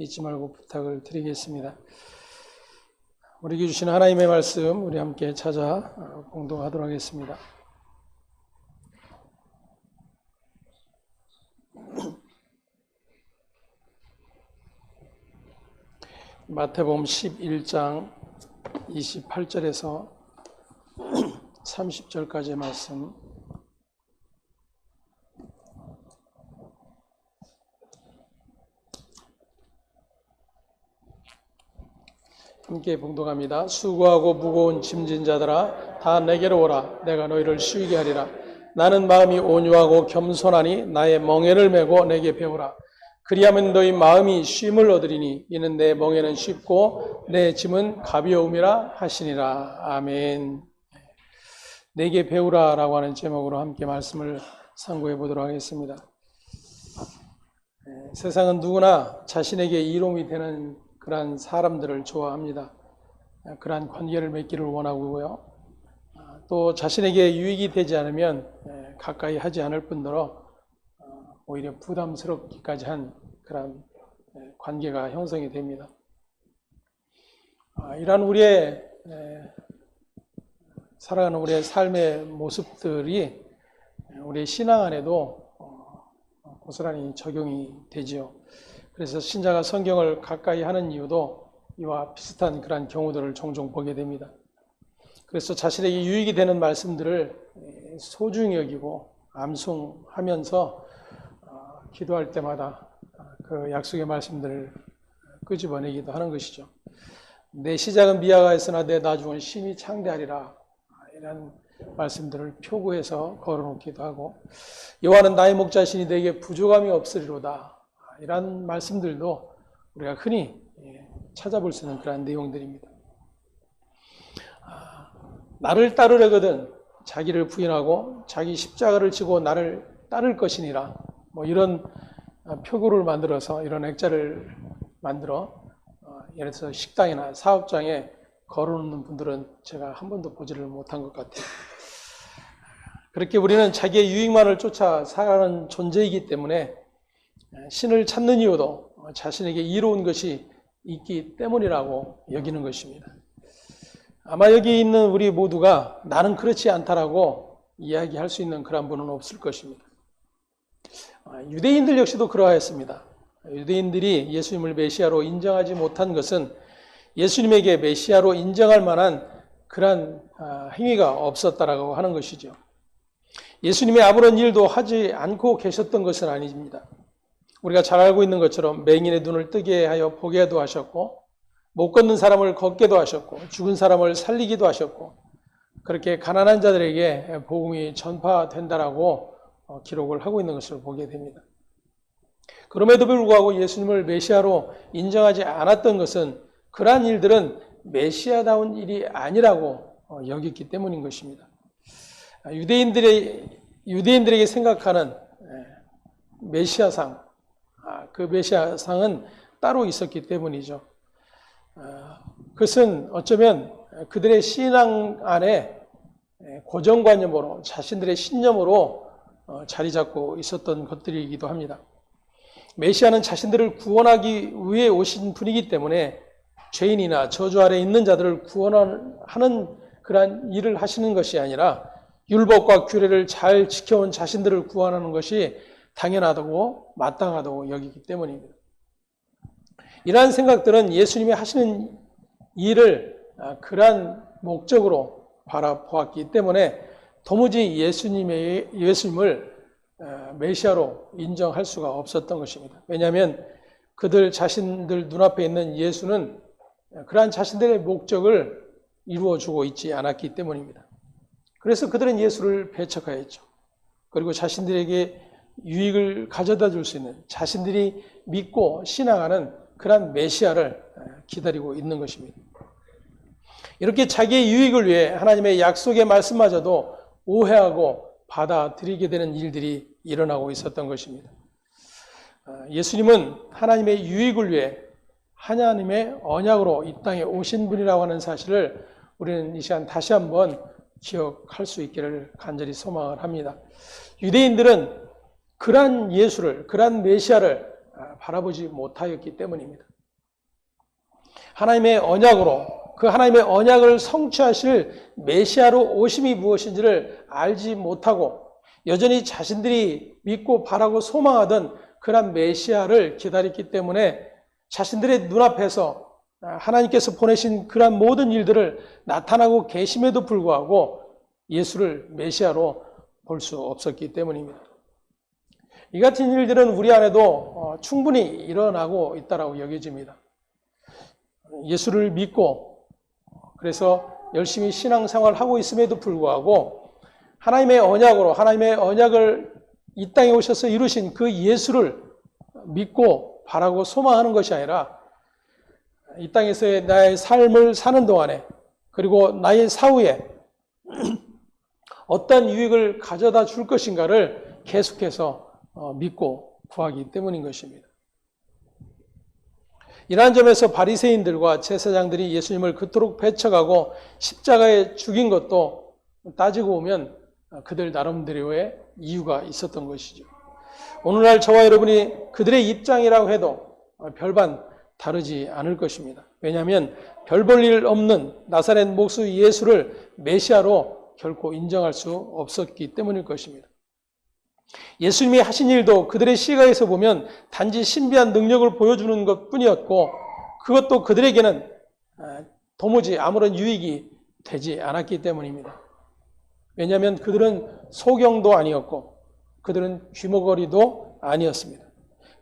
잊지 말고 부탁을 드리겠습니다. 우리에게 주신 하나님의 말씀 우리 함께 찾아 공동하도록 하겠습니다. 마태복음 11장 28절에서 30절까지의 말씀, 함께 봉독합니다. 수고하고 무거운 짐진 자들아 다 내게로 오라. 내가 너희를 쉬게 하리라. 나는 마음이 온유하고 겸손하니 나의 멍에를 메고 내게 배우라. 그리하면 너희 마음이 쉼을 얻으리니 이는 내 멍에는 쉽고 내 짐은 가벼움이라 하시니라. 아멘. 내게 배우라 라고 하는 제목으로 함께 말씀을 상고해 보도록 하겠습니다. 세상은 누구나 자신에게 이로움이 되는 그러한 사람들을 좋아합니다. 그러한 관계를 맺기를 원하고요. 또 자신에게 유익이 되지 않으면 가까이 하지 않을 뿐더러 오히려 부담스럽기까지 한 그런 관계가 형성이 됩니다. 이러한 우리의 살아가는 우리의 삶의 모습들이 우리의 신앙 안에도 고스란히 적용이 되지요. 그래서 신자가 성경을 가까이 하는 이유도 이와 비슷한 그런 경우들을 종종 보게 됩니다. 그래서 자신에게 유익이 되는 말씀들을 소중히 여기고 암송하면서 기도할 때마다 그 약속의 말씀들을 끄집어내기도 하는 것이죠. 내 시작은 미약하였으나 내 나중은 심히 창대하리라, 이런 말씀들을 표구해서 걸어놓기도 하고, 여호와는 나의 목자시니 내게 부족함이 없으리로다, 이런 말씀들도 우리가 흔히 찾아볼 수 있는 그런 내용들입니다. 나를 따르려거든 자기를 부인하고 자기 십자가를 지고 나를 따를 것이니라, 이런 표구를 만들어서, 이런 액자를 만들어 예를 들어서 식당이나 사업장에 걸어놓는 분들은 제가 한 번도 보지를 못한 것 같아요. 그렇게 우리는 자기의 유익만을 쫓아 살아가는 존재이기 때문에 신을 찾는 이유도 자신에게 이로운 것이 있기 때문이라고 여기는 것입니다. 아마 여기 있는 우리 모두가 나는 그렇지 않다라고 이야기할 수 있는 그런 분은 없을 것입니다. 유대인들 역시도 그러하였습니다. 유대인들이 예수님을 메시아로 인정하지 못한 것은 예수님에게 메시아로 인정할 만한 그런 행위가 없었다라고 하는 것이죠. 예수님의 아무런 일도 하지 않고 계셨던 것은 아닙니다. 우리가 잘 알고 있는 것처럼 맹인의 눈을 뜨게 하여 보게도 하셨고, 못 걷는 사람을 걷게도 하셨고, 죽은 사람을 살리기도 하셨고, 그렇게 가난한 자들에게 복음이 전파된다라고 기록을 하고 있는 것을 보게 됩니다. 그럼에도 불구하고 예수님을 메시아로 인정하지 않았던 것은 그러한 일들은 메시아다운 일이 아니라고 여겼기 때문인 것입니다. 유대인들에게 생각하는 메시아상, 그 메시아상은 따로 있었기 때문이죠. 그것은 어쩌면 그들의 신앙 안에 고정관념으로, 자신들의 신념으로 자리 잡고 있었던 것들이기도 합니다. 메시아는 자신들을 구원하기 위해 오신 분이기 때문에 죄인이나 저주 아래 있는 자들을 구원하는 그러한 일을 하시는 것이 아니라 율법과 규례를 잘 지켜온 자신들을 구원하는 것이 당연하다고 마땅하다고 여기기 때문입니다. 이러한 생각들은 예수님이 하시는 일을 그러한 목적으로 바라보았기 때문에 도무지 예수님을 메시아로 인정할 수가 없었던 것입니다. 왜냐하면 그들 자신들 눈앞에 있는 예수는 그러한 자신들의 목적을 이루어주고 있지 않았기 때문입니다. 그래서 그들은 예수를 배척하였죠. 그리고 자신들에게 유익을 가져다 줄 수 있는, 자신들이 믿고 신앙하는 그러한 메시아를 기다리고 있는 것입니다. 이렇게 자기의 유익을 위해 하나님의 약속의 말씀마저도 오해하고 받아들이게 되는 일들이 일어나고 있었던 것입니다. 예수님은 하나님의 유익을 위해 하나님의 언약으로 이 땅에 오신 분이라고 하는 사실을 우리는 이 시간 다시 한번 기억할 수 있기를 간절히 소망을 합니다. 유대인들은 그러한 예수를, 그러한 메시아를 바라보지 못하였기 때문입니다. 하나님의 언약으로 그 하나님의 언약을 성취하실 메시아로 오심이 무엇인지를 알지 못하고 여전히 자신들이 믿고 바라고 소망하던 그런 메시아를 기다렸기 때문에 자신들의 눈앞에서 하나님께서 보내신 그런 모든 일들을 나타나고 계심에도 불구하고 예수를 메시아로 볼 수 없었기 때문입니다. 이 같은 일들은 우리 안에도 충분히 일어나고 있다고 여겨집니다. 예수를 믿고 그래서 열심히 신앙생활을 하고 있음에도 불구하고 하나님의 언약을 이 땅에 오셔서 이루신 그 예수를 믿고 바라고 소망하는 것이 아니라 이 땅에서의 나의 삶을 사는 동안에 그리고 나의 사후에 어떤 유익을 가져다 줄 것인가를 계속해서 믿고 구하기 때문인 것입니다. 이러한 점에서 바리새인들과 제사장들이 예수님을 그토록 배척하고 십자가에 죽인 것도 따지고 보면 그들 나름대로의 이유가 있었던 것이죠. 오늘날 저와 여러분이 그들의 입장이라고 해도 별반 다르지 않을 것입니다. 왜냐하면 별 볼 일 없는 나사렛 목수 예수를 메시아로 결코 인정할 수 없었기 때문일 것입니다. 예수님이 하신 일도 그들의 시각에서 보면 단지 신비한 능력을 보여주는 것뿐이었고 그것도 그들에게는 도무지 아무런 유익이 되지 않았기 때문입니다. 왜냐하면 그들은 소경도 아니었고 그들은 귀머거리도 아니었습니다.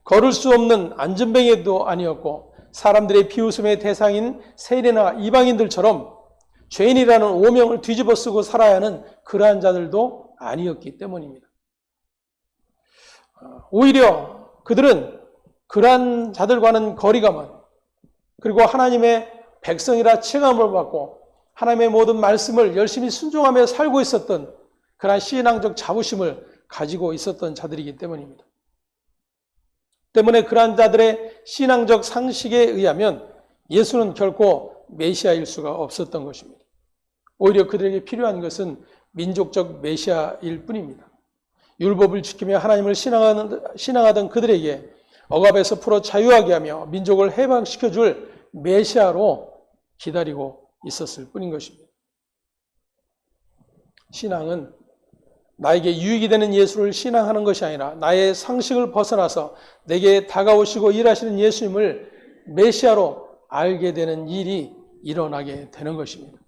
걸을 수 없는 안전뱅이도 아니었고 사람들의 비웃음의 대상인 세리나 이방인들처럼 죄인이라는 오명을 뒤집어쓰고 살아야 하는 그러한 자들도 아니었기 때문입니다. 오히려 그들은 그러한 자들과는 거리가 먼 그리고 하나님의 백성이라 칭함을 받고 하나님의 모든 말씀을 열심히 순종하며 살고 있었던 그러한 신앙적 자부심을 가지고 있었던 자들이기 때문입니다. 때문에 그러한 자들의 신앙적 상식에 의하면 예수는 결코 메시아일 수가 없었던 것입니다. 오히려 그들에게 필요한 것은 민족적 메시아일 뿐입니다. 율법을 지키며 하나님을 신앙하던 그들에게 억압에서 풀어 자유하게 하며 민족을 해방시켜 줄 메시아로 기다리고 있었을 뿐인 것입니다. 신앙은 나에게 유익이 되는 예수를 신앙하는 것이 아니라 나의 상식을 벗어나서 내게 다가오시고 일하시는 예수님을 메시아로 알게 되는 일이 일어나게 되는 것입니다.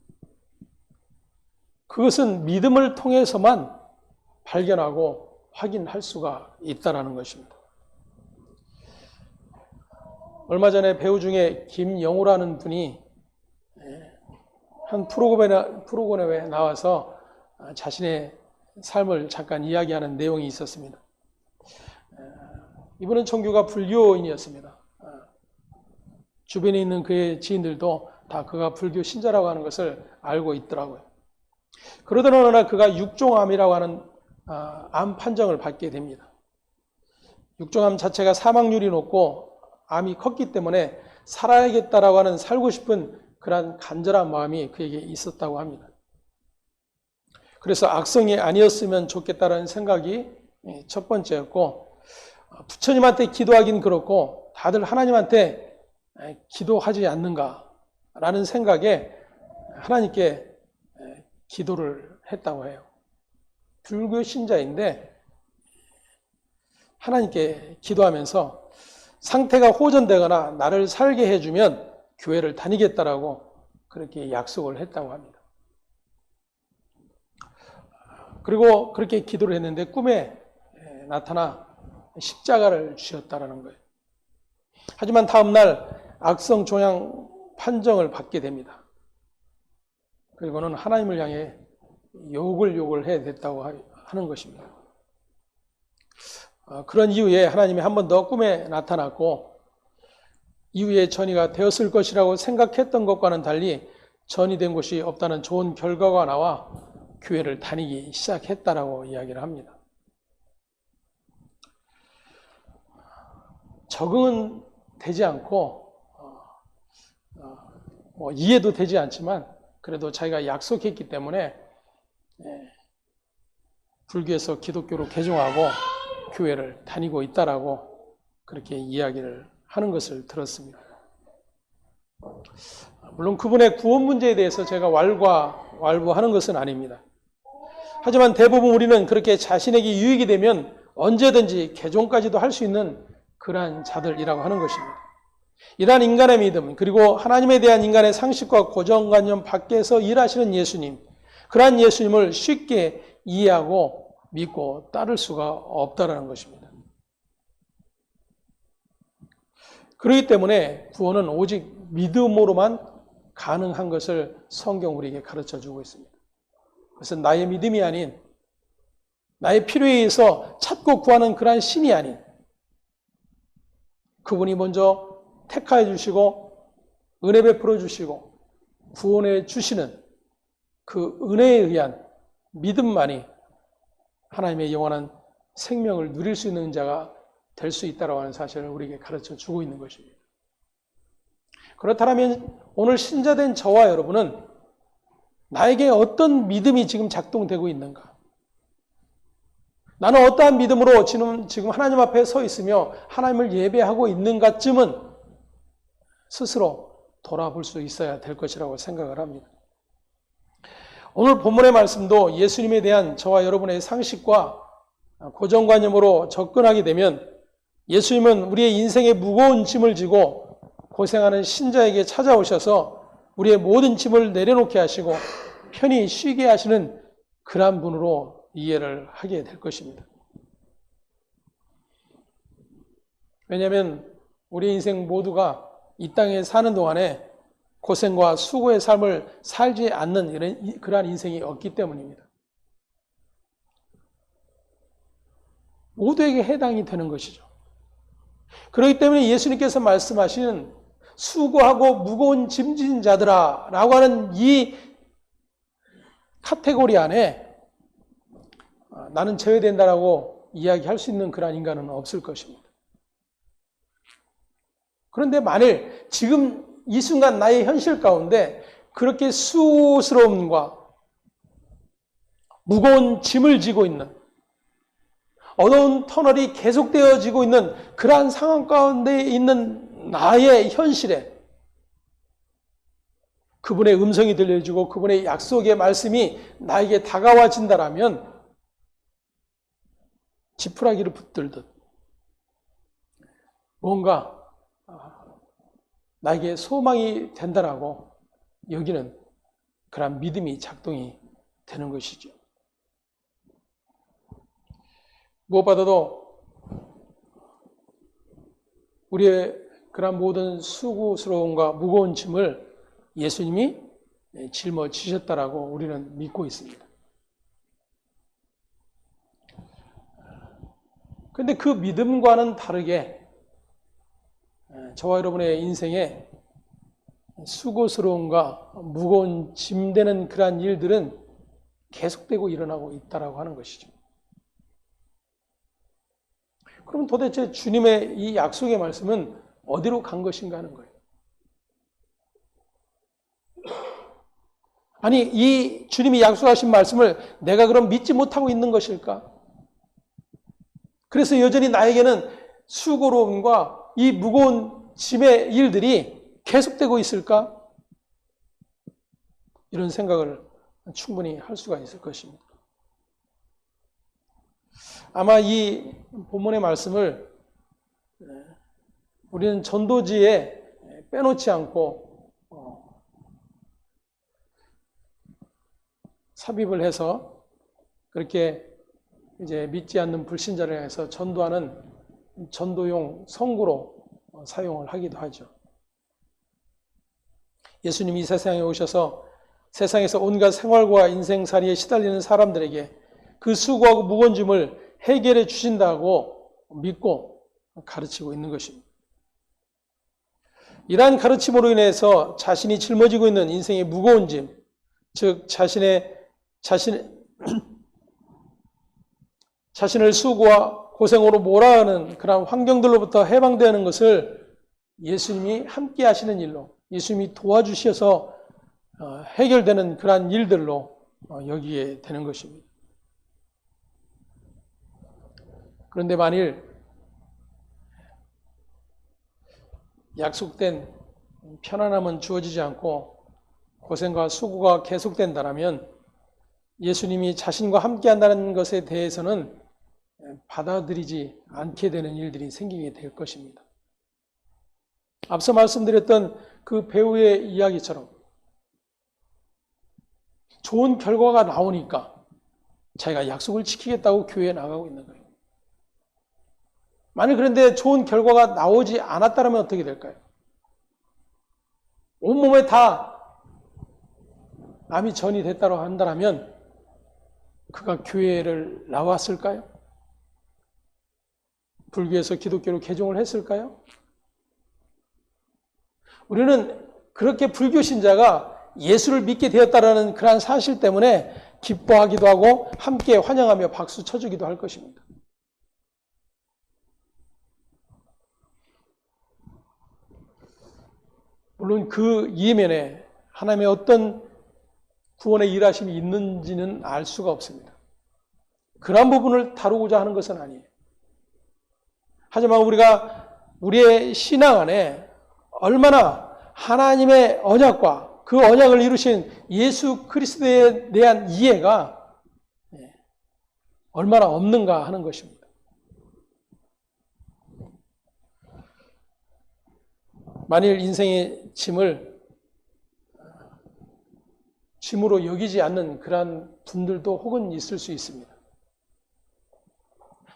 그것은 믿음을 통해서만 발견하고 확인할 수가 있다는 것입니다. 얼마 전에 배우 중에 김영우라는 분이 한 프로그램에 나와서 자신의 삶을 잠깐 이야기하는 내용이 있었습니다. 이분은 종교가 불교인이었습니다. 주변에 있는 그의 지인들도 다 그가 불교 신자라고 하는 것을 알고 있더라고요. 그러던 어느 날 그가 육종암이라고 하는 암 판정을 받게 됩니다. 육종암 자체가 사망률이 높고 암이 컸기 때문에 살아야겠다라고 하는 살고 싶은 그런 간절한 마음이 그에게 있었다고 합니다. 그래서 악성이 아니었으면 좋겠다는 생각이 첫 번째였고 부처님한테 기도하긴 그렇고 다들 하나님한테 기도하지 않는가라는 생각에 하나님께 기도를 했다고 해요. 불교 신자인데 하나님께 기도하면서 상태가 호전되거나 나를 살게 해주면 교회를 다니겠다라고 그렇게 약속을 했다고 합니다. 그리고 그렇게 기도를 했는데 꿈에 나타나 십자가를 주셨다라는 거예요. 하지만 다음 날 악성 종양 판정을 받게 됩니다. 그리고는 하나님을 향해 욕을 해야 됐다고 하는 것입니다. 그런 이후에 하나님이 한 번 더 꿈에 나타났고 이후에 전이가 되었을 것이라고 생각했던 것과는 달리 전이 된 것이 없다는 좋은 결과가 나와 교회를 다니기 시작했다라고 이야기를 합니다. 적응은 되지 않고 이해도 되지 않지만 그래도 자기가 약속했기 때문에 불교에서 기독교로 개종하고 교회를 다니고 있다라고 그렇게 이야기를 하는 것을 들었습니다. 물론 그분의 구원 문제에 대해서 제가 왈부하는 것은 아닙니다. 하지만 대부분 우리는 그렇게 자신에게 유익이 되면 언제든지 개종까지도 할 수 있는 그러한 자들이라고 하는 것입니다. 이러한 인간의 믿음, 그리고 하나님에 대한 인간의 상식과 고정관념 밖에서 일하시는 예수님, 그러한 예수님을 쉽게 이해하고 믿고 따를 수가 없다라는 것입니다. 그렇기 때문에 구원은 오직 믿음으로만 가능한 것을 성경 우리에게 가르쳐주고 있습니다. 그것은 나의 믿음이 아닌, 나의 필요에 의해서 찾고 구하는 그러한 신이 아닌, 그분이 먼저 택하여 주시고 은혜 베풀어 주시고 구원해 주시는 그 은혜에 의한 믿음만이 하나님의 영원한 생명을 누릴 수 있는 자가 될 수 있다고 하는 사실을 우리에게 가르쳐 주고 있는 것입니다. 그렇다면 오늘 신자된 저와 여러분은 나에게 어떤 믿음이 지금 작동되고 있는가? 나는 어떠한 믿음으로 지금 하나님 앞에 서 있으며 하나님을 예배하고 있는가쯤은 스스로 돌아볼 수 있어야 될 것이라고 생각을 합니다. 오늘 본문의 말씀도 예수님에 대한 저와 여러분의 상식과 고정관념으로 접근하게 되면 예수님은 우리의 인생의 무거운 짐을 지고 고생하는 신자에게 찾아오셔서 우리의 모든 짐을 내려놓게 하시고 편히 쉬게 하시는 그러한 분으로 이해를 하게 될 것입니다. 왜냐하면 우리 인생 모두가 이 땅에 사는 동안에 고생과 수고의 삶을 살지 않는 그러한 인생이 없기 때문입니다. 모두에게 해당이 되는 것이죠. 그렇기 때문에 예수님께서 말씀하시는 수고하고 무거운 짐진 자들아 라고 하는 이 카테고리 안에 나는 제외된다라고 이야기할 수 있는 그러한 인간은 없을 것입니다. 그런데 만일 지금 이 순간 나의 현실 가운데 그렇게 수스러움과 무거운 짐을 지고 있는 어두운 터널이 계속되어지고 있는 그러한 상황 가운데 있는 나의 현실에 그분의 음성이 들려지고 그분의 약속의 말씀이 나에게 다가와진다라면 지푸라기를 붙들듯 뭔가 나에게 소망이 된다라고 여기는 그런 믿음이 작동이 되는 것이죠. 무엇보다도 우리의 그런 모든 수고스러움과 무거운 짐을 예수님이 짊어지셨다라고 우리는 믿고 있습니다. 그런데 그 믿음과는 다르게 저와 여러분의 인생에 수고스러움과 무거운 짐되는 그러한 일들은 계속되고 일어나고 있다라고 하는 것이죠. 그럼 도대체 주님의 이 약속의 말씀은 어디로 간 것인가 하는 거예요. 아니, 이 주님이 약속하신 말씀을 내가 그럼 믿지 못하고 있는 것일까? 그래서 여전히 나에게는 수고로움과 이 무거운 짐의 일들이 계속되고 있을까? 이런 생각을 충분히 할 수가 있을 것입니다. 아마 이 본문의 말씀을 우리는 전도지에 빼놓지 않고 삽입을 해서 그렇게 이제 믿지 않는 불신자를 향해서 전도하는 전도용 성구로 사용을 하기도 하죠. 예수님이 이 세상에 오셔서 세상에서 온갖 생활과 인생살이에 시달리는 사람들에게 그 수고하고 무거운 짐을 해결해 주신다고 믿고 가르치고 있는 것입니다. 이러한 가르침으로 인해서 자신이 짊어지고 있는 인생의 무거운 짐, 즉 자신을 수고와 고생으로 몰아가는 그런 환경들로부터 해방되는 것을 예수님이 함께 하시는 일로, 예수님이 도와주셔서 해결되는 그러한 일들로 여기게 되는 것입니다. 그런데 만일 약속된 편안함은 주어지지 않고 고생과 수고가 계속된다면 예수님이 자신과 함께 한다는 것에 대해서는 받아들이지 않게 되는 일들이 생기게 될 것입니다. 앞서 말씀드렸던 그 배우의 이야기처럼 좋은 결과가 나오니까 자기가 약속을 지키겠다고 교회에 나가고 있는 거예요. 만약 그런데 좋은 결과가 나오지 않았다면 어떻게 될까요? 온몸에 다 암이 전이 됐다고 한다면 그가 교회를 나왔을까요? 불교에서 기독교로 개종을 했을까요? 우리는 그렇게 불교 신자가 예수를 믿게 되었다는 그러한 사실 때문에 기뻐하기도 하고 함께 환영하며 박수 쳐주기도 할 것입니다. 물론 그 이면에 하나님의 어떤 구원의 일하심이 있는지는 알 수가 없습니다. 그러한 부분을 다루고자 하는 것은 아니에요. 하지만 우리가 우리의 신앙 안에 얼마나 하나님의 언약과 그 언약을 이루신 예수 그리스도에 대한 이해가 얼마나 없는가 하는 것입니다. 만일 인생의 짐으로 여기지 않는 그러한 분들도 혹은 있을 수 있습니다.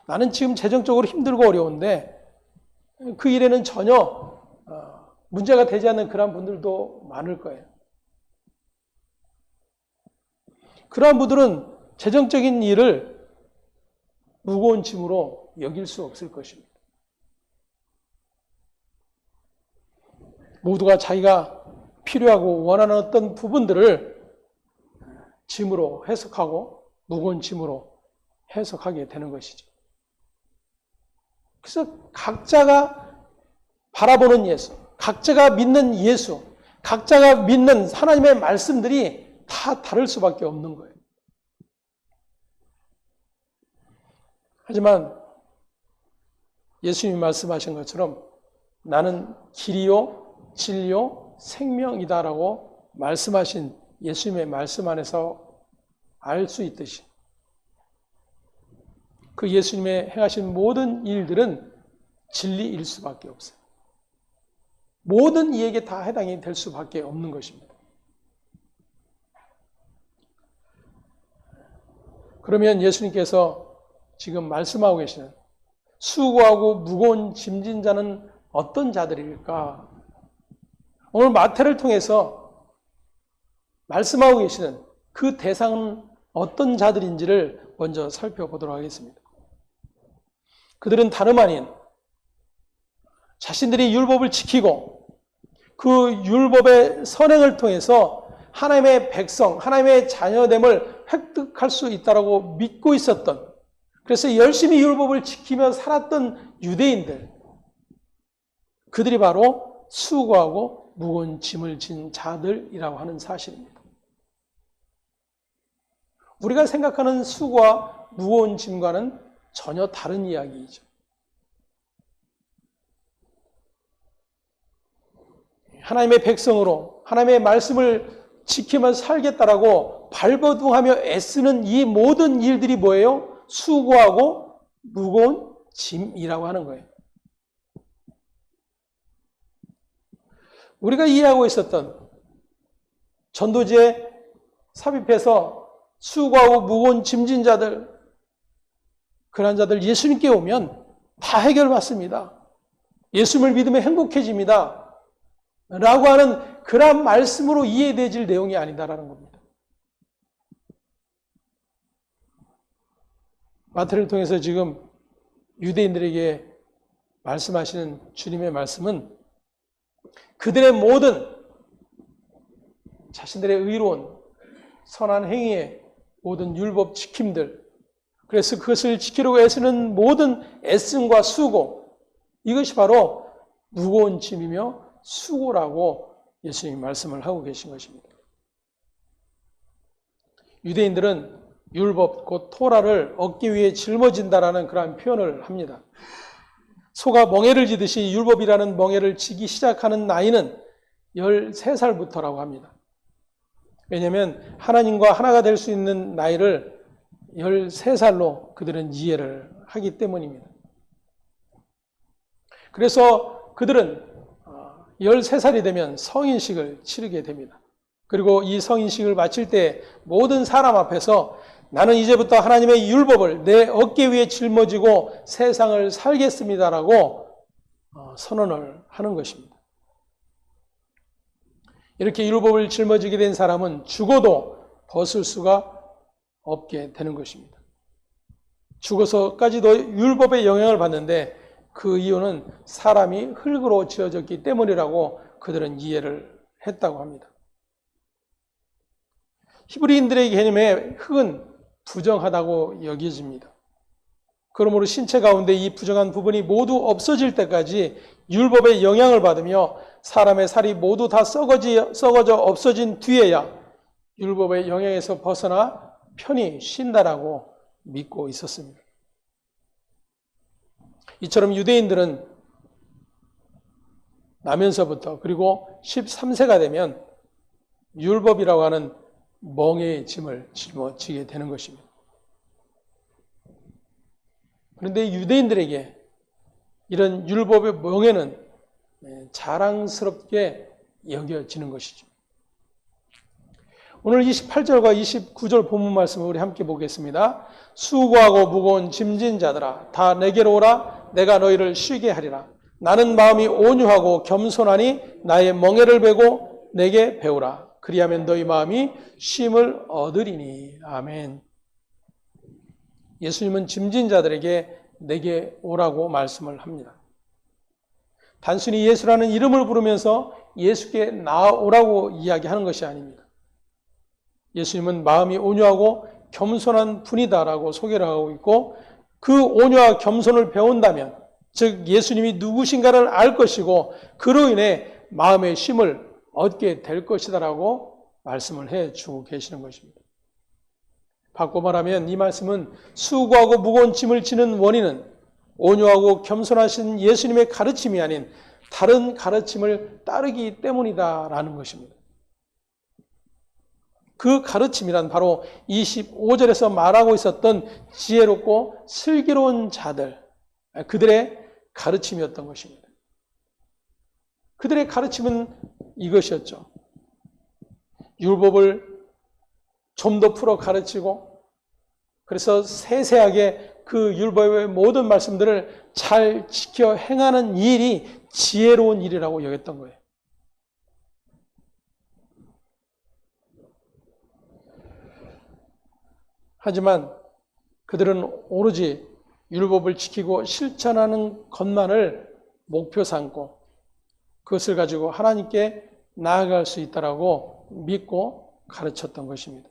나는 지금 재정적으로 힘들고 어려운데 그 일에는 전혀 문제가 되지 않는 그러한 분들도 많을 거예요. 그러한 분들은 재정적인 일을 무거운 짐으로 여길 수 없을 것입니다. 모두가 자기가 필요하고 원하는 어떤 부분들을 짐으로 해석하고 무거운 짐으로 해석하게 되는 것이죠. 그래서 각자가 바라보는 예수, 각자가 믿는 예수, 각자가 믿는 하나님의 말씀들이 다 다를 수밖에 없는 거예요. 하지만 예수님이 말씀하신 것처럼 나는 길이요, 진리요, 생명이다라고 말씀하신 예수님의 말씀 안에서 알 수 있듯이 그 예수님의 행하신 모든 일들은 진리일 수밖에 없어요. 모든 이에게 다 해당이 될 수밖에 없는 것입니다. 그러면 예수님께서 지금 말씀하고 계시는 수고하고 무거운 짐진 자는 어떤 자들일까? 오늘 마태를 통해서 말씀하고 계시는 그 대상은 어떤 자들인지를 먼저 살펴보도록 하겠습니다. 그들은 다름 아닌 자신들이 율법을 지키고 그 율법의 선행을 통해서 하나님의 백성, 하나님의 자녀됨을 획득할 수 있다고 믿고 있었던, 그래서 열심히 율법을 지키며 살았던 유대인들, 그들이 바로 수고하고 무거운 짐을 진 자들이라고 하는 사실입니다. 우리가 생각하는 수고와 무거운 짐과는 전혀 다른 이야기이죠. 하나님의 백성으로 하나님의 말씀을 지키며 살겠다라고 발버둥하며 애쓰는 이 모든 일들이 뭐예요? 수고하고 무거운 짐이라고 하는 거예요. 우리가 이해하고 있었던 전도지에 삽입해서 수고하고 무거운 짐진 자들, 그런 자들 예수님께 오면 다 해결받습니다. 예수님을 믿으면 행복해집니다. 라고 하는 그런 말씀으로 이해되질 내용이 아니다라는 겁니다. 마태를 통해서 지금 유대인들에게 말씀하시는 주님의 말씀은 그들의 모든 자신들의 의로운 선한 행위의 모든 율법 지킴들, 그래서 그것을 지키려고 애쓰는 모든 애씀과 수고, 이것이 바로 무거운 짐이며 수고라고 예수님이 말씀을 하고 계신 것입니다. 유대인들은 율법 곧 토라를 얻기 위해 짊어진다라는 그러한 표현을 합니다. 소가 멍에를 지듯이 율법이라는 멍에를 지기 시작하는 나이는 13살부터라고 합니다. 왜냐하면 하나님과 하나가 될 수 있는 나이를 13살로 그들은 이해를 하기 때문입니다. 그래서 그들은 13살이 되면 성인식을 치르게 됩니다. 그리고 이 성인식을 마칠 때 모든 사람 앞에서 나는 이제부터 하나님의 율법을 내 어깨 위에 짊어지고 세상을 살겠습니다라고 선언을 하는 것입니다. 이렇게 율법을 짊어지게 된 사람은 죽어도 벗을 수가 없게 되는 것입니다. 죽어서까지도 율법의 영향을 받는데 그 이유는 사람이 흙으로 지어졌기 때문이라고 그들은 이해를 했다고 합니다. 히브리인들의 개념에 흙은 부정하다고 여겨집니다. 그러므로 신체 가운데 이 부정한 부분이 모두 없어질 때까지 율법의 영향을 받으며 사람의 살이 모두 다 썩어져 없어진 뒤에야 율법의 영향에서 벗어나 편히 쉰다라고 믿고 있었습니다. 이처럼 유대인들은 나면서부터 그리고 13세가 되면 율법이라고 하는 멍에의 짐을 짊어지게 되는 것입니다. 그런데 유대인들에게 이런 율법의 멍에는 자랑스럽게 여겨지는 것이죠. 오늘 28절과 29절 본문 말씀을 우리 함께 보겠습니다. 수고하고 무거운 짐진 자들아 다 내게로 오라 내가 너희를 쉬게 하리라. 나는 마음이 온유하고 겸손하니 나의 멍에를 베고 내게 배우라. 그리하면 너희 마음이 쉼을 얻으리니. 아멘. 예수님은 짐진 자들에게 내게 오라고 말씀을 합니다. 단순히 예수라는 이름을 부르면서 예수께 나오라고 이야기하는 것이 아닙니다. 예수님은 마음이 온유하고 겸손한 분이다라고 소개를 하고 있고 그 온유와 겸손을 배운다면 즉 예수님이 누구신가를 알 것이고 그로 인해 마음의 쉼을 얻게 될 것이다라고 말씀을 해주고 계시는 것입니다. 바꿔 말하면 이 말씀은 수고하고 무거운 짐을 지는 원인은 온유하고 겸손하신 예수님의 가르침이 아닌 다른 가르침을 따르기 때문이다라는 것입니다. 그 가르침이란 바로 25절에서 말하고 있었던 지혜롭고 슬기로운 자들, 그들의 가르침이었던 것입니다. 그들의 가르침은 이것이었죠. 율법을 좀 더 풀어 가르치고 그래서 세세하게 그 율법의 모든 말씀들을 잘 지켜 행하는 일이 지혜로운 일이라고 여겼던 거예요. 하지만 그들은 오로지 율법을 지키고 실천하는 것만을 목표 삼고 그것을 가지고 하나님께 나아갈 수 있다라고 믿고 가르쳤던 것입니다.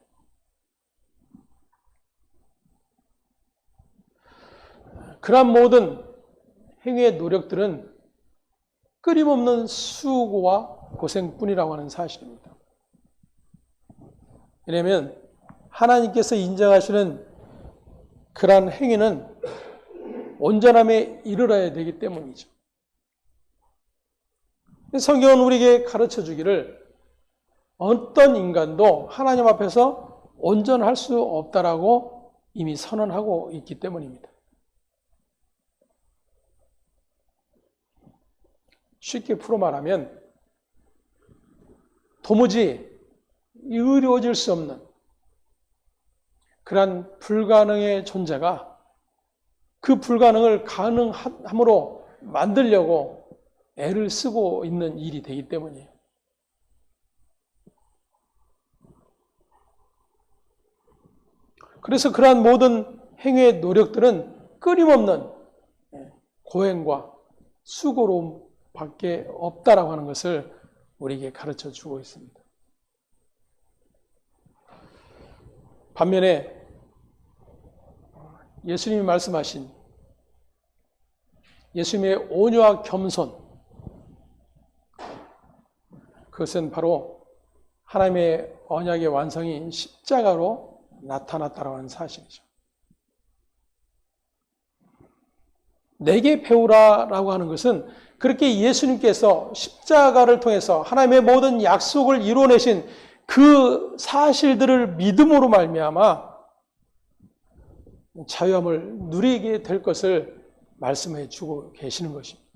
그러한 모든 행위의 노력들은 끊임없는 수고와 고생뿐이라고 하는 사실입니다. 왜냐하면 하나님께서 인정하시는 그러한 행위는 온전함에 이르러야 되기 때문이죠. 성경은 우리에게 가르쳐 주기를 어떤 인간도 하나님 앞에서 온전할 수 없다라고 이미 선언하고 있기 때문입니다. 쉽게 풀어 말하면 도무지 이루어질 수 없는 그러한 불가능의 존재가 그 불가능을 가능함으로 만들려고 애를 쓰고 있는 일이 되기 때문이에요. 그래서 그러한 모든 행위의 노력들은 끊임없는 고행과 수고로움밖에 없다라고 하는 것을 우리에게 가르쳐 주고 있습니다. 반면에 예수님이 말씀하신 예수님의 온유와 겸손, 그것은 바로 하나님의 언약의 완성인 십자가로 나타났다고 하는 사실이죠. 내게 배우라라고 하는 것은 그렇게 예수님께서 십자가를 통해서 하나님의 모든 약속을 이루어내신 그 사실들을 믿음으로 말미암아 자유함을 누리게 될 것을 말씀해 주고 계시는 것입니다.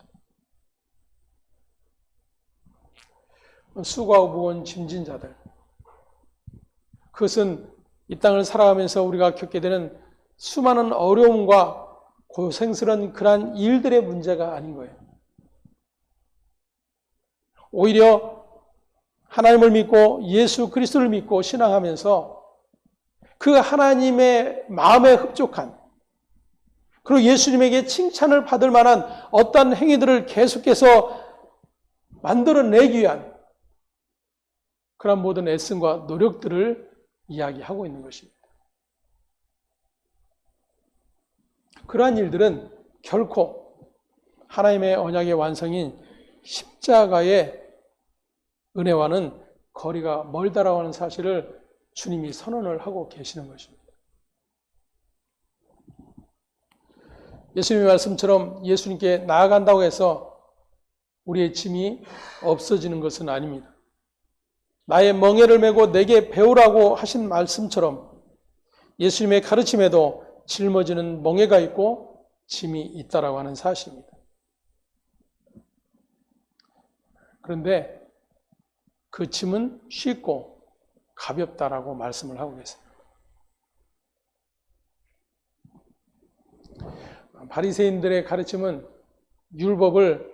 수고하고 무거운 짐진 자들, 그것은 이 땅을 살아가면서 우리가 겪게 되는 수많은 어려움과 고생스러운 그러한 일들의 문제가 아닌 거예요. 오히려 하나님을 믿고 예수 그리스도를 믿고 신앙하면서 그 하나님의 마음에 흡족한, 그리고 예수님에게 칭찬을 받을 만한 어떤 행위들을 계속해서 만들어내기 위한 그런 모든 애씀과 노력들을 이야기하고 있는 것입니다. 그러한 일들은 결코 하나님의 언약의 완성인 십자가의 은혜와는 거리가 멀다라고 하는 사실을 주님이 선언을 하고 계시는 것입니다. 예수님의 말씀처럼 예수님께 나아간다고 해서 우리의 짐이 없어지는 것은 아닙니다. 나의 멍에를 메고 내게 배우라고 하신 말씀처럼 예수님의 가르침에도 짊어지는 멍에가 있고 짐이 있다라고 하는 사실입니다. 그런데 그 짐은 쉽고 가볍다라고 말씀을 하고 계세요. 바리새인들의 가르침은 율법을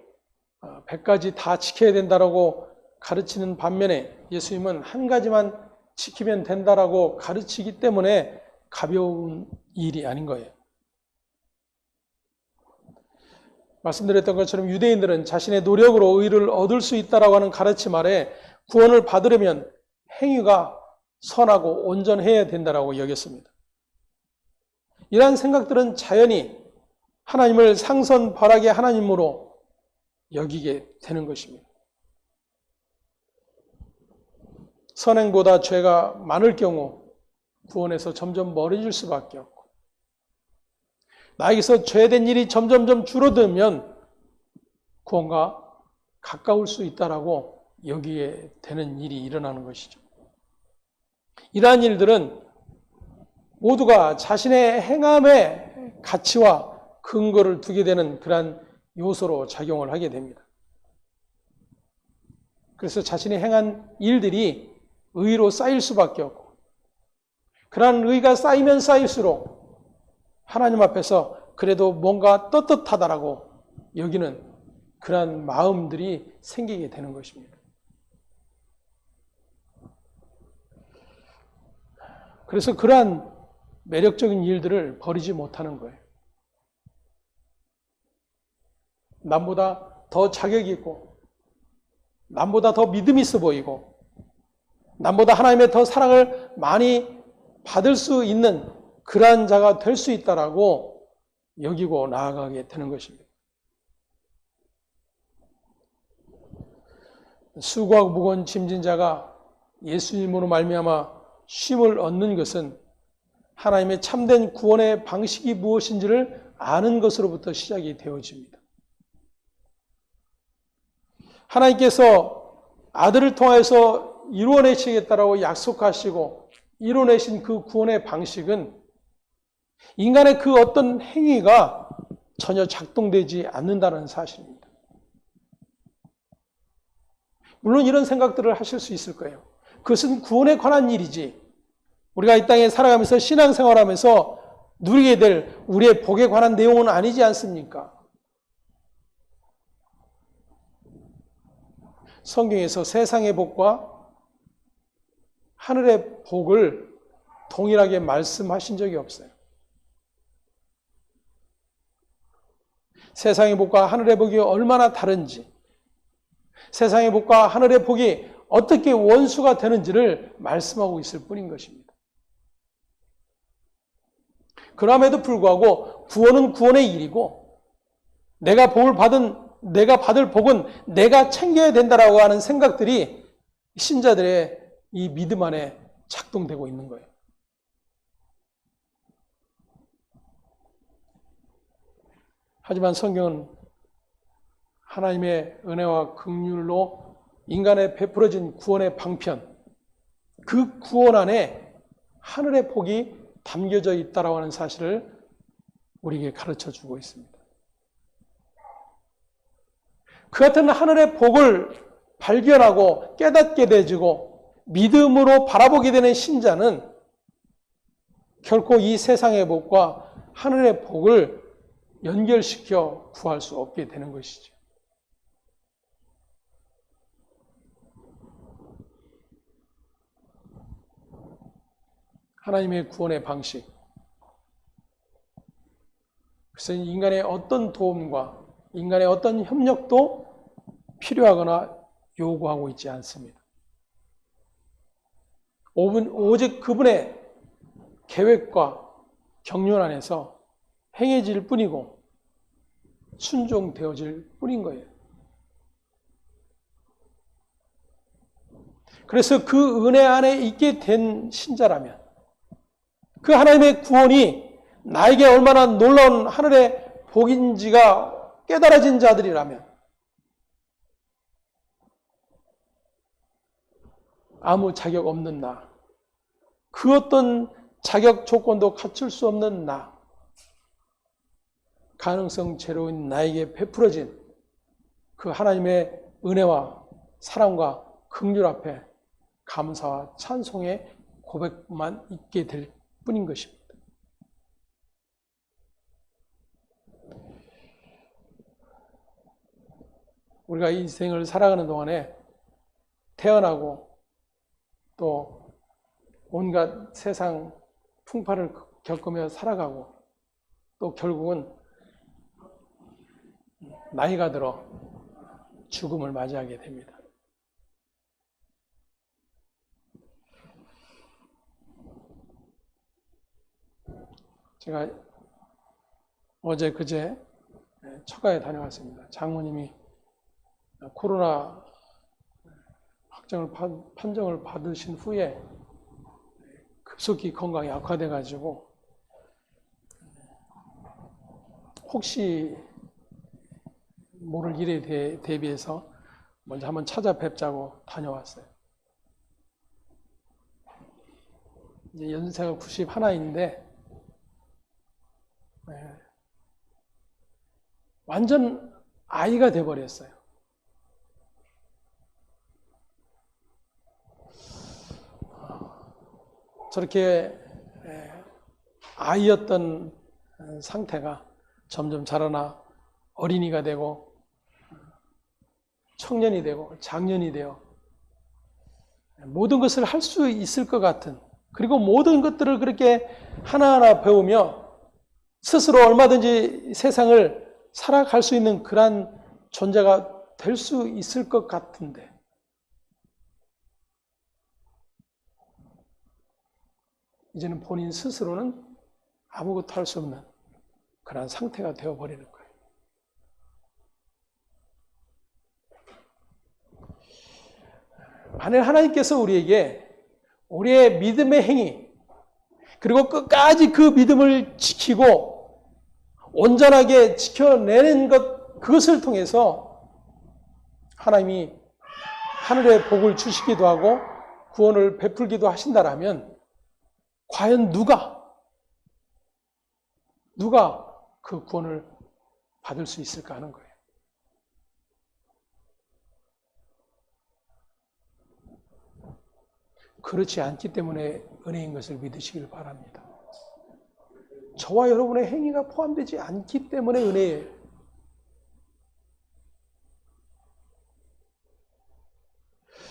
100가지 다 지켜야 된다라고 가르치는 반면에 예수님은 한 가지만 지키면 된다라고 가르치기 때문에 가벼운 일이 아닌 거예요. 말씀드렸던 것처럼 유대인들은 자신의 노력으로 의를 얻을 수 있다라고 하는 가르침 아래 구원을 받으려면 행위가 선하고 온전해야 된다라고 여겼습니다. 이러한 생각들은 자연히 하나님을 상선벌악의 하나님으로 여기게 되는 것입니다. 선행보다 죄가 많을 경우 구원에서 점점 멀어질 수밖에 없고, 나에게서 죄된 일이 점점점 줄어들면 구원과 가까울 수 있다라고 여기에 되는 일이 일어나는 것이죠. 이러한 일들은 모두가 자신의 행함의 가치와 근거를 두게 되는 그러한 요소로 작용을 하게 됩니다. 그래서 자신이 행한 일들이 의로 쌓일 수밖에 없고, 그러한 의가 쌓이면 쌓일수록 하나님 앞에서 그래도 뭔가 떳떳하다라고 여기는 그러한 마음들이 생기게 되는 것입니다. 그래서 그러한 매력적인 일들을 버리지 못하는 거예요. 남보다 더 자격이 있고, 남보다 더 믿음이 있어 보이고, 남보다 하나님의 더 사랑을 많이 받을 수 있는 그러한 자가 될 수 있다라고 여기고 나아가게 되는 것입니다. 수고하고 무거운 짐진 자가 예수님으로 말미암아 쉼을 얻는 것은 하나님의 참된 구원의 방식이 무엇인지를 아는 것으로부터 시작이 되어집니다. 하나님께서 아들을 통해서 이루어내시겠다라고 약속하시고 이루어내신 그 구원의 방식은 인간의 그 어떤 행위가 전혀 작동되지 않는다는 사실입니다. 물론 이런 생각들을 하실 수 있을 거예요. 그것은 구원에 관한 일이지, 우리가 이 땅에 살아가면서 신앙생활하면서 누리게 될 우리의 복에 관한 내용은 아니지 않습니까? 성경에서 세상의 복과 하늘의 복을 동일하게 말씀하신 적이 없어요. 세상의 복과 하늘의 복이 얼마나 다른지, 세상의 복과 하늘의 복이 어떻게 원수가 되는지를 말씀하고 있을 뿐인 것입니다. 그럼에도 불구하고 구원은 구원의 일이고, 내가 받을 복은 내가 챙겨야 된다라고 하는 생각들이 신자들의 이 믿음 안에 작동되고 있는 거예요. 하지만 성경은 하나님의 은혜와 긍휼로 인간에 베풀어진 구원의 방편, 그 구원 안에 하늘의 복이 담겨져 있다라고 하는 사실을 우리에게 가르쳐 주고 있습니다. 그 같은 하늘의 복을 발견하고 깨닫게 되지고 믿음으로 바라보게 되는 신자는 결코 이 세상의 복과 하늘의 복을 연결시켜 구할 수 없게 되는 것이죠. 하나님의 구원의 방식. 그래서 인간의 어떤 도움과 인간의 어떤 협력도 필요하거나 요구하고 있지 않습니다. 오직 그분의 계획과 경륜 안에서 행해질 뿐이고 순종되어질 뿐인 거예요. 그래서 그 은혜 안에 있게 된 신자라면 그 하나님의 구원이 나에게 얼마나 놀라운 하늘의 복인지가 깨달아진 자들이라면 아무 자격 없는 나, 그 어떤 자격 조건도 갖출 수 없는 나, 가능성 제로인 나에게 베풀어진 그 하나님의 은혜와 사랑과 긍휼 앞에 감사와 찬송의 고백만 있게 될 뿐인 것입니다. 우리가 이 인생을 살아가는 동안에 태어나고 또 온갖 세상 풍파를 겪으며 살아가고 또 결국은 나이가 들어 죽음을 맞이하게 됩니다. 제가 어제 그제 처가에 다녀왔습니다. 장모님이 코로나 판정을 받으신 후에 급속히 건강이 악화돼 가지고 혹시 모를 일에 대비해서 먼저 한번 찾아뵙자고 다녀왔어요. 이제 연세가 91인데 완전 아이가 돼버렸어요. 저렇게 아이였던 상태가 점점 자라나 어린이가 되고 청년이 되고 장년이 되어 모든 것을 할 수 있을 것 같은, 그리고 모든 것들을 그렇게 하나하나 배우며 스스로 얼마든지 세상을 살아갈 수 있는 그러한 존재가 될 수 있을 것 같은데 이제는 본인 스스로는 아무것도 할 수 없는 그런 상태가 되어버리는 거예요. 만일 하나님께서 우리에게 우리의 믿음의 행위, 그리고 끝까지 그 믿음을 지키고 온전하게 지켜내는 것, 그것을 통해서 하나님이 하늘의 복을 주시기도 하고 구원을 베풀기도 하신다라면 과연 누가 그 구원을 받을 수 있을까 하는 거예요. 그렇지 않기 때문에 은혜인 것을 믿으시길 바랍니다. 저와 여러분의 행위가 포함되지 않기 때문에 은혜예요.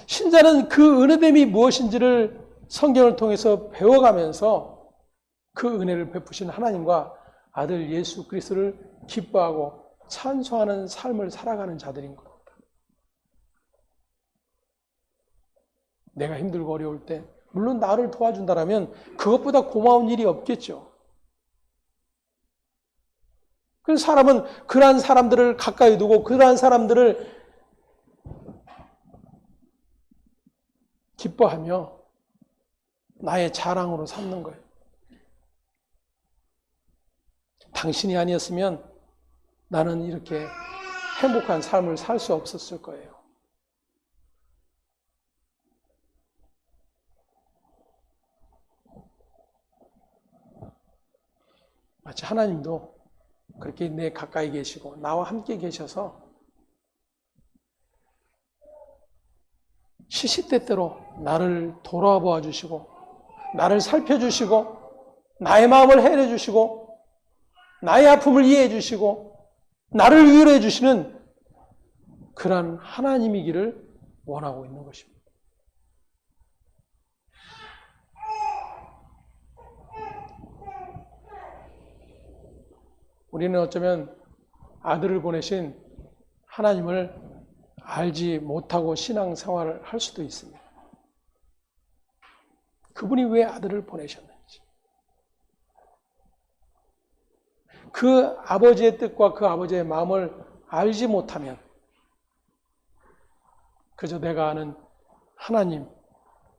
신자는 그 은혜됨이 무엇인지를 성경을 통해서 배워가면서 그 은혜를 베푸신 하나님과 아들 예수 그리스도를 기뻐하고 찬송하는 삶을 살아가는 자들인 겁니다. 내가 힘들고 어려울 때 물론 나를 도와준다라면 그것보다 고마운 일이 없겠죠. 그래서 사람은 그러한 사람들을 가까이 두고 그러한 사람들을 기뻐하며 나의 자랑으로 삼는 거예요. 당신이 아니었으면 나는 이렇게 행복한 삶을 살 수 없었을 거예요. 마치 하나님도 그렇게 내 가까이 계시고 나와 함께 계셔서 시시때때로 나를 돌아보아 주시고 나를 살펴주시고 나의 마음을 헤아려 주시고 나의 아픔을 이해해 주시고 나를 위로해 주시는 그러한 하나님이기를 원하고 있는 것입니다. 우리는 어쩌면 아들을 보내신 하나님을 알지 못하고 신앙생활을 할 수도 있습니다. 그분이 왜 아들을 보내셨는지, 그 아버지의 뜻과 그 아버지의 마음을 알지 못하면 그저 내가 아는 하나님,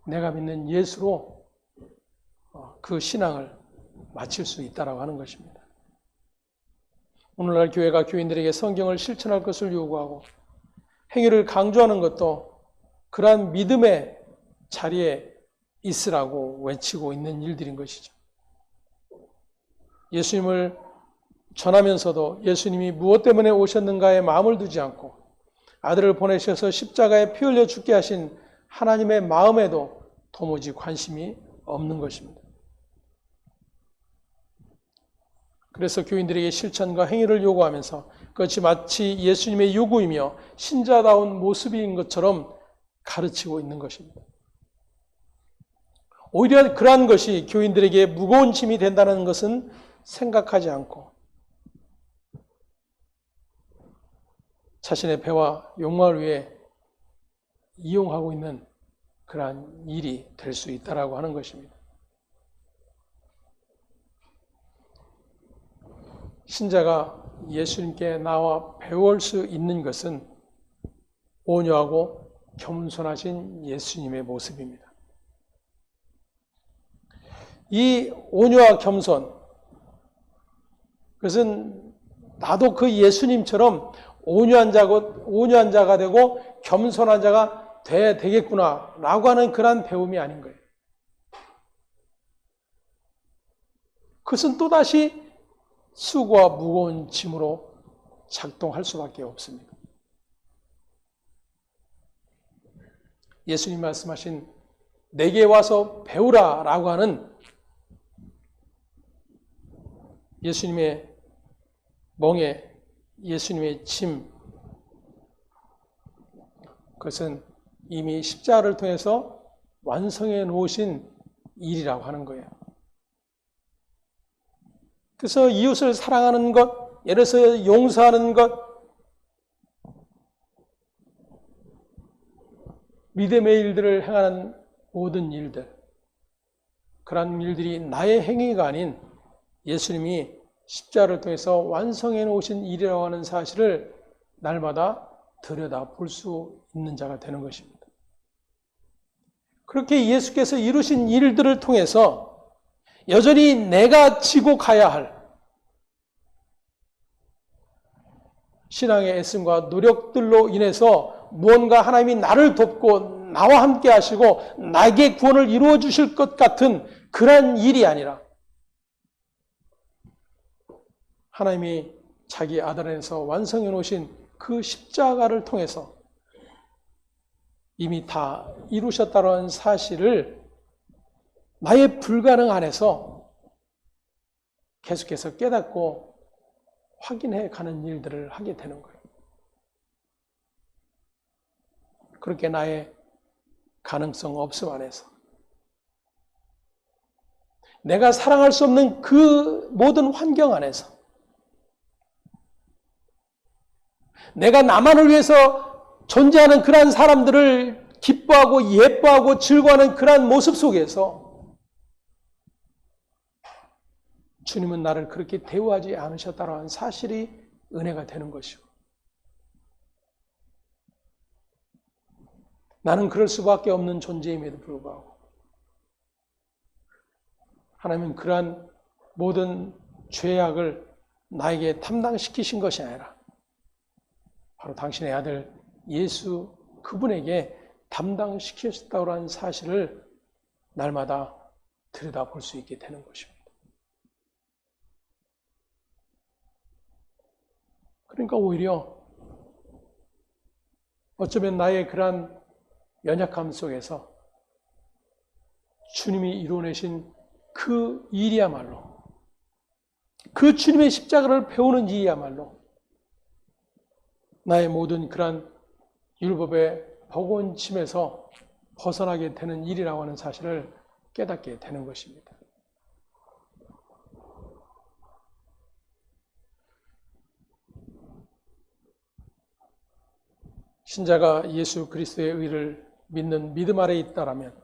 내가 믿는 예수로 그 신앙을 마칠 수 있다라고 하는 것입니다. 오늘날 교회가 교인들에게 성경을 실천할 것을 요구하고 행위를 강조하는 것도 그러한 믿음의 자리에 있으라고 외치고 있는 일들인 것이죠. 예수님을 전하면서도 예수님이 무엇 때문에 오셨는가에 마음을 두지 않고 아들을 보내셔서 십자가에 피 흘려 죽게 하신 하나님의 마음에도 도무지 관심이 없는 것입니다. 그래서 교인들에게 실천과 행위를 요구하면서 그것이 마치 예수님의 요구이며 신자다운 모습인 것처럼 가르치고 있는 것입니다. 오히려 그러한 것이 교인들에게 무거운 짐이 된다는 것은 생각하지 않고 자신의 배와 욕망을 위해 이용하고 있는 그러한 일이 될 수 있다라고 하는 것입니다. 신자가 예수님께 나와 배울 수 있는 것은 온유하고 겸손하신 예수님의 모습입니다. 이 온유와 겸손, 그것은 나도 그 예수님처럼 온유한 자가 되고 겸손한 자가 되겠구나라고 하는 그러한 배움이 아닌 거예요. 그것은 또다시 수고와 무거운 짐으로 작동할 수밖에 없습니다. 예수님 말씀하신 내게 와서 배우라라고 하는 예수님의 멍에 예수님의 짐, 그것은 이미 십자가를 통해서 완성해 놓으신 일이라고 하는 거예요. 그래서 이웃을 사랑하는 것, 예를 들어서 용서하는 것, 믿음의 일들을 행하는 모든 일들, 그러한 일들이 나의 행위가 아닌 예수님이 십자가를 통해서 완성해 놓으신 일이라고 하는 사실을 날마다 들여다볼 수 있는 자가 되는 것입니다. 그렇게 예수께서 이루신 일들을 통해서 여전히 내가 지고 가야 할 신앙의 애씀과 노력들로 인해서 무언가 하나님이 나를 돕고 나와 함께 하시고 나에게 구원을 이루어 주실 것 같은 그러한 일이 아니라 하나님이 자기 아들 안에서 완성해 놓으신 그 십자가를 통해서 이미 다 이루셨다는 사실을 나의 불가능 안에서 계속해서 깨닫고 확인해 가는 일들을 하게 되는 거예요. 그렇게 나의 가능성 없음 안에서 내가 사랑할 수 없는 그 모든 환경 안에서 내가 나만을 위해서 존재하는 그러한 사람들을 기뻐하고 예뻐하고 즐거워하는 그러한 모습 속에서 주님은 나를 그렇게 대우하지 않으셨다는 사실이 은혜가 되는 것이고 나는 그럴 수밖에 없는 존재임에도 불구하고 하나님은 그러한 모든 죄악을 나에게 담당시키신 것이 아니라 바로 당신의 아들 예수 그분에게 담당시키셨다고 하는 사실을 날마다 들여다볼 수 있게 되는 것입니다. 그러니까 오히려 어쩌면 나의 그러한 연약함 속에서 주님이 이루어내신 그 일이야말로, 그 주님의 십자가를 배우는 일이야말로 나의 모든 그러한 율법의 버거운침에서 벗어나게 되는 일이라고 하는 사실을 깨닫게 되는 것입니다. 신자가 예수 그리스도의 의를 믿는 믿음 아래에 있다라면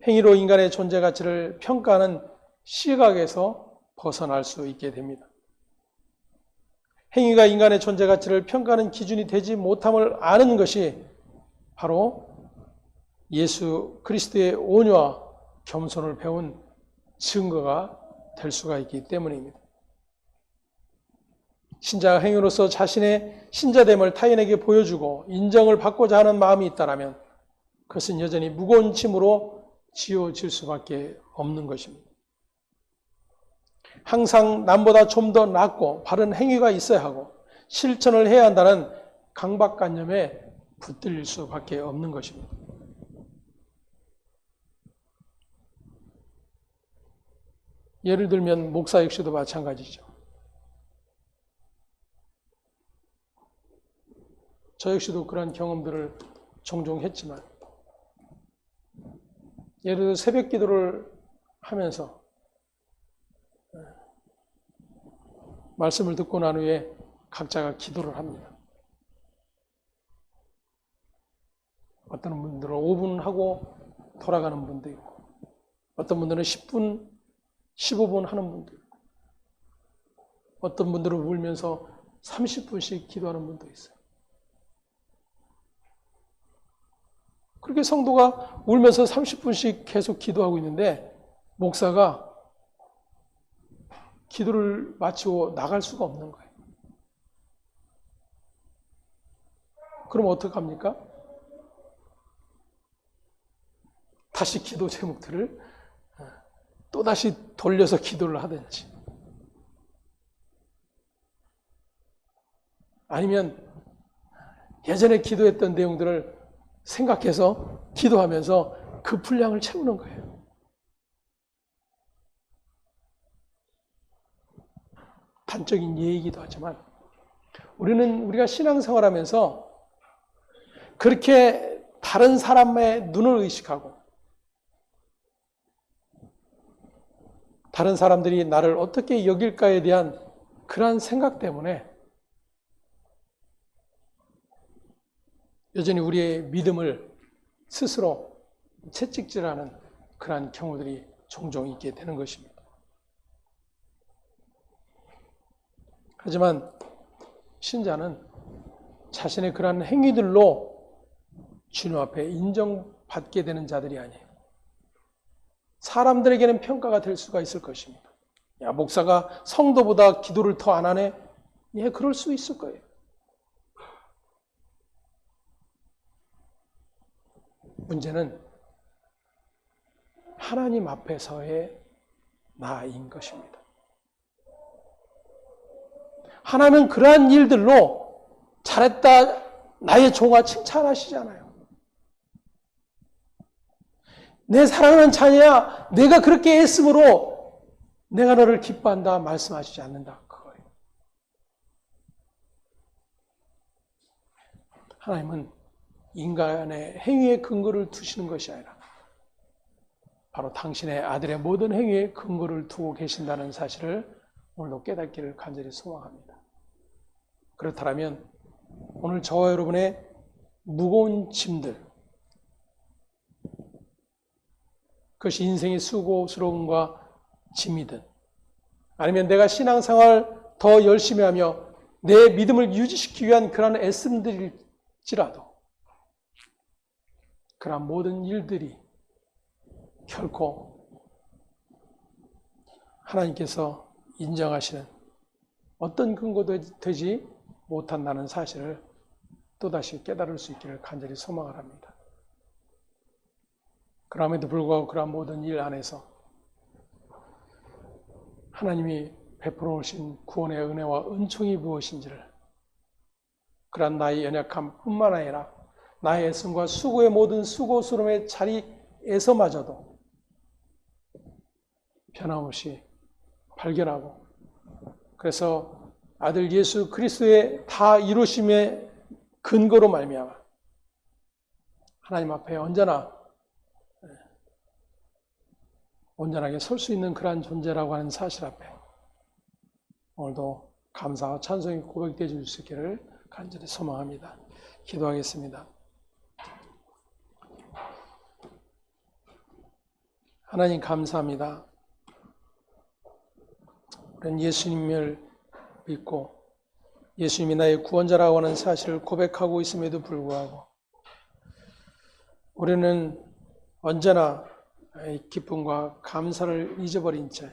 행위로 인간의 존재 가치를 평가하는 시각에서 벗어날 수 있게 됩니다. 행위가 인간의 존재 가치를 평가하는 기준이 되지 못함을 아는 것이 바로 예수 그리스도의 온유와 겸손을 배운 증거가 될 수가 있기 때문입니다. 신자가 행위로서 자신의 신자됨을 타인에게 보여주고 인정을 받고자 하는 마음이 있다면 그것은 여전히 무거운 짐으로 지어질 수밖에 없는 것입니다. 항상 남보다 좀 더 낫고 바른 행위가 있어야 하고 실천을 해야 한다는 강박관념에 붙들릴 수밖에 없는 것입니다. 예를 들면 목사 역시도 마찬가지죠. 저 역시도 그런 경험들을 종종 했지만 예를 들어 새벽 기도를 하면서 말씀을 듣고 난 후에 각자가 기도를 합니다. 어떤 분들은 5분 하고 돌아가는 분도 있고 어떤 분들은 10분, 15분 하는 분도 있고 어떤 분들은 울면서 30분씩 기도하는 분도 있어요. 그렇게 성도가 울면서 30분씩 계속 기도하고 있는데 목사가 기도를 마치고 나갈 수가 없는 거예요. 그럼 어떡합니까? 다시 기도 제목들을 또다시 돌려서 기도를 하든지 아니면 예전에 기도했던 내용들을 생각해서 기도하면서 그 분량을 채우는 거예요. 단적인 예이기도 하지만 우리가 신앙생활하면서 그렇게 다른 사람의 눈을 의식하고 다른 사람들이 나를 어떻게 여길까에 대한 그러한 생각 때문에 여전히 우리의 믿음을 스스로 채찍질하는 그러한 경우들이 종종 있게 되는 것입니다. 하지만 신자는 자신의 그러한 행위들로 주님 앞에 인정받게 되는 자들이 아니에요. 사람들에게는 평가가 될 수가 있을 것입니다. 야, 목사가 성도보다 기도를 더 안 하네? 예, 그럴 수 있을 거예요. 문제는 하나님 앞에서의 나인 것입니다. 하나님은 그러한 일들로 잘했다, 나의 종아 칭찬하시잖아요. 내 사랑하는 자녀야, 내가 그렇게 애씀으로 내가 너를 기뻐한다 말씀하시지 않는다. 그거예요. 하나님은 인간의 행위의 근거를 두시는 것이 아니라 바로 당신의 아들의 모든 행위에 근거를 두고 계신다는 사실을 오늘도 깨닫기를 간절히 소망합니다. 그렇다면 오늘 저와 여러분의 무거운 짐들, 그것이 인생의 수고스러움과 짐이든 아니면 내가 신앙생활 더 열심히 하며 내 믿음을 유지시키기 위한 그러한 애씀들일지라도 그러한 모든 일들이 결코 하나님께서 인정하시는 어떤 근거도 되지 못한다는 사실을 또다시 깨달을 수 있기를 간절히 소망을 합니다. 그럼에도 불구하고 그러한 모든 일 안에서 하나님이 베풀어 오신 구원의 은혜와 은총이 무엇인지를, 그러한 나의 연약함뿐만 아니라 나의 애씀과 수고의 모든 수고스러움의 자리에서마저도 변함없이 발견하고, 그래서 아들 예수 그리스도의 다 이루심의 근거로 말미암아 하나님 앞에 언제나 온전하게 설 수 있는 그러한 존재라고 하는 사실 앞에 오늘도 감사와 찬송이 고백되어 줄 수 있기를 간절히 소망합니다. 기도하겠습니다. 하나님 감사합니다. 우리는 예수님을 믿고 예수님이 나의 구원자라고 하는 사실을 고백하고 있음에도 불구하고 우리는 언제나 기쁨과 감사를 잊어버린 채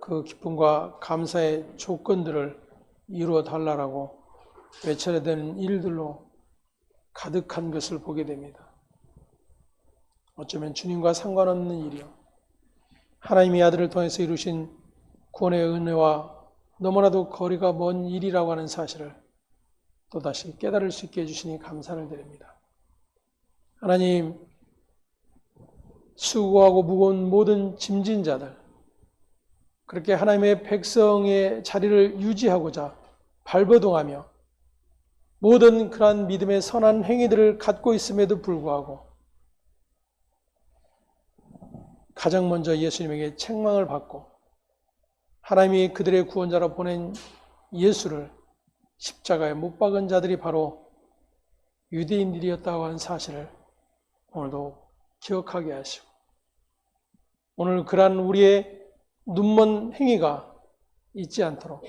그 기쁨과 감사의 조건들을 이루어 달라고 외쳐야 되는 일들로 가득한 것을 보게 됩니다. 어쩌면 주님과 상관없는 일이요, 하나님의 아들을 통해서 이루신 구원의 은혜와 너무나도 거리가 먼 일이라고 하는 사실을 또다시 깨달을 수 있게 해주시니 감사를 드립니다. 하나님, 수고하고 무거운 모든 짐진 자들, 그렇게 하나님의 백성의 자리를 유지하고자 발버둥하며 모든 그러한 믿음의 선한 행위들을 갖고 있음에도 불구하고 가장 먼저 예수님에게 책망을 받고 하나님이 그들의 구원자로 보낸 예수를 십자가에 못 박은 자들이 바로 유대인들이었다고 하는 사실을 오늘도 기억하게 하시고, 오늘 그러한 우리의 눈먼 행위가 있지 않도록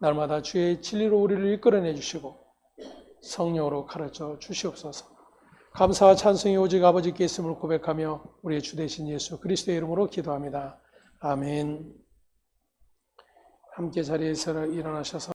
날마다 주의 진리로 우리를 이끌어내 주시고 성령으로 가르쳐 주시옵소서. 감사와 찬송이 오직 아버지께 있음을 고백하며 우리의 주 되신 예수 그리스도의 이름으로 기도합니다. 아멘. 함께 자리에서 일어나셔서